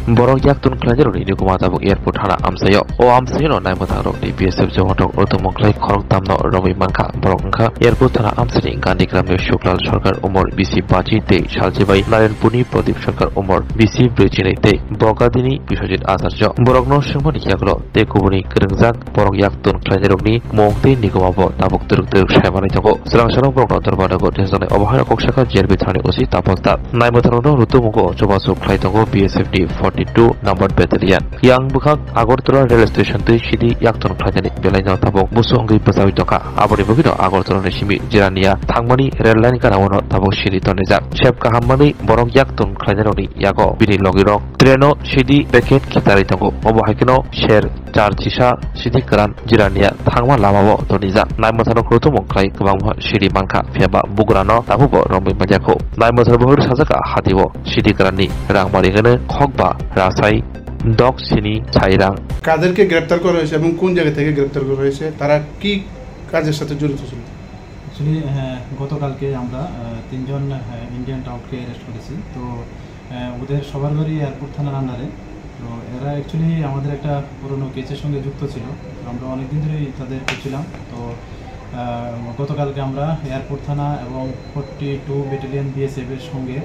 borok yaktun klajer ni nikuma tabuk airport hana amsayo o amsayo no nai mata rok ni BSF johotok otomok klai khorok tamno robi manka borok angka airport hana amsani gandhi grame shuklal sarkar umor BC baji te saljibai narenpuni pradip sarkar umor BC brijini te bogadini biswajit acharya borok no singmani yaklo te kubuni krengjak borok yaktun klajer ni mongte nikuma bo tabuk turuk saimani jago srang sarang borok no darbada go tesane obahara koksaka jerbi thani usi tapalta nai mata no rutumungo chobasu klai tango BSF di 42 number battalion yang bukhak Agartala rail station te sidi yaktun khlajani belaina tabok busongi pasawi toka abori bogino Agartala ni simi jirania thangmani rail line kana wono tabok sidi tonejak chep kahammani borok yaktun khlajaroni yago bini logirok treno sidi packet khitari tango obohaikino sher char chisa sidi karan jirania thangma lamabo tonijak naimathano khrutumo khlai kabang sidi manka pheba bugrano tabubo rombi majako naimathano bohur sajaka hatibo sidi karani rangmari gene khokba রাসাই ডগ সিনি ছাইরাং কাদেরকে গ্রেফতার করা হয়েছে এবং কোন জায়গা থেকে গ্রেফতার করা হয়েছে তারা কি কাজের সাথে জড়িত ছিল অ্যাকচুয়ালি গতকালকে আমরা তিনজন ইন্ডিয়ান টাউটকে অ্যারেস্ট করেছি তো ওদের সবার বাড়ি এয়ারপোর্ট থানার আন্ডারে তো এরা অ্যাকচুয়ালি আমাদের একটা পুরনো কেসের সঙ্গে যুক্ত ছিল আমরা অনেকদিন ধরেই তাদের খুঁজছিলাম তো গতকালকে আমরা এয়ারপোর্ট থানা এবং 42 ব্যাটালিয়ন BSF এর সঙ্গে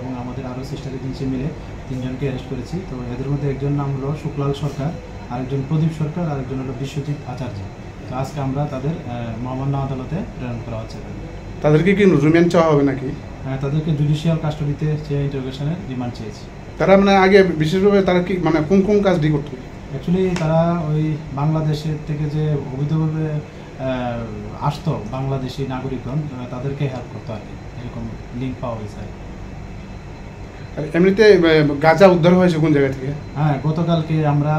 এবং আমাদের আরও সিস্টার এজেন্সি মিলে তিনজনকে অ্যারেস্ট করেছি তো এদের মধ্যে একজন নাম হলো শুক্লাল সরকার আরেকজন প্রদীপ সরকার আরেকজন হলো বিশ্বজিৎ আচার্য তো আজকে আমরা তাদের মহামান্য আদালতে প্রেরণ করা হচ্ছে তাদেরকে কি রিমান্ড চাওয়া হবে নাকি হ্যাঁ তাদেরকে জুডিশিয়াল কাস্টডিতে চেয়ে ইন্টারোগেশনের রিমান্ড চেয়েছি তারা মানে আগে বিশেষভাবে তারা কি মানে কোন কাজটি করতো অ্যাকচুয়ালি তারা ওই বাংলাদেশের থেকে যে অবৈধভাবে আসতো বাংলাদেশি নাগরিকগণ তাদেরকে হেল্প করতো আর কি এরকম লিঙ্ক পাওয়া হয়েছে আর এমনিতে গাঁজা উদ্ধার হয়েছে কোন জায়গা থেকে হ্যাঁ গতকালকে আমরা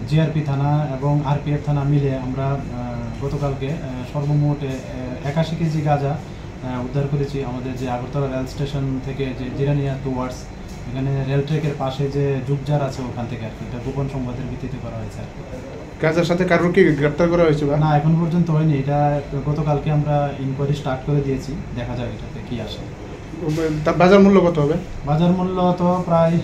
জিআরপি থানা এবং RPF থানা মিলে আমরা গতকালকে সর্বমোট 81 কেজি গাঁজা উদ্ধার করেছি আমাদের যে আগরতলা রেল স্টেশন থেকে যে জিরানিয়া টুয়ার্ডস এখানে রেল ট্র্যাকের পাশে যে যুগজার আছে ওখান থেকে আর কি এটা গোপন সংবাদের ভিত্তিতে করা হয়েছে আর কি গাঁজার সাথে কারোর কি গ্রেফতার করা হয়েছে না এখন পর্যন্ত হয়নি এটা গতকালকে আমরা ইনকোয়ারি স্টার্ট করে দিয়েছি দেখা যাক এটাতে কি আসে তার বাজার মূল্য কত হবে বাজার মূল্য তো প্রায়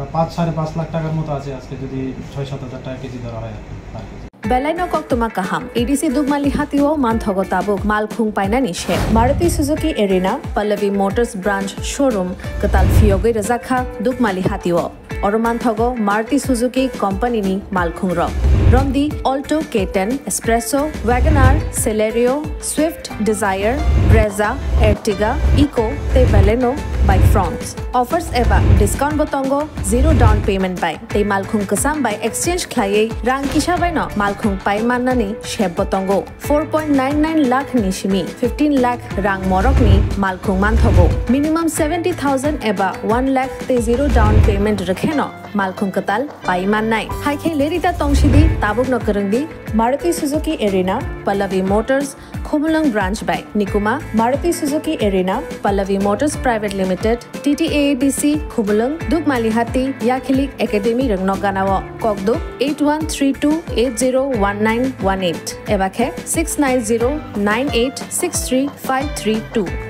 5-5.5 লাখ টাকার মতো আছে আজকে যদি 6-7 হাজার টাকা কেজি ধরা হয় আর কি Belaino koktuma kaham EDC Dugmali hatiwo manthogo tabuk malkhung paina nishe Maruti Suzuki Arena Pallavi Motors branch showroom katal fioge razakha Dugmali hatiwo oromanthogo Maruti Suzuki company ni malkhung ro Romdi Alto K10 Espresso Wagoner Celerio Swift Desire Brezza Ertiga Eco te Baleno by France offers eba discount botongo zero down payment by te malkhung kasam by exchange khlaye rang kisha by no malkhung pai manani sheb botongo 4.99 lakh nishimi 15 lakh rang morok ni malkhung manthogo minimum 70,000 eba 1 lakh te zero down payment rakheno malkhung katal pai mannai haikhe lerita tongshidi tabuk no karangdi Maruti Suzuki Arena Pallavi Motors Khumulang branch by Nikuma Maruti Suzuki Arena Pallavi Motors Private Limited TTAADC Khumulang Dugmalihati Yakhilik Academy Rangnoganawo Kokdo 8132801918 Ebakhe 6909863532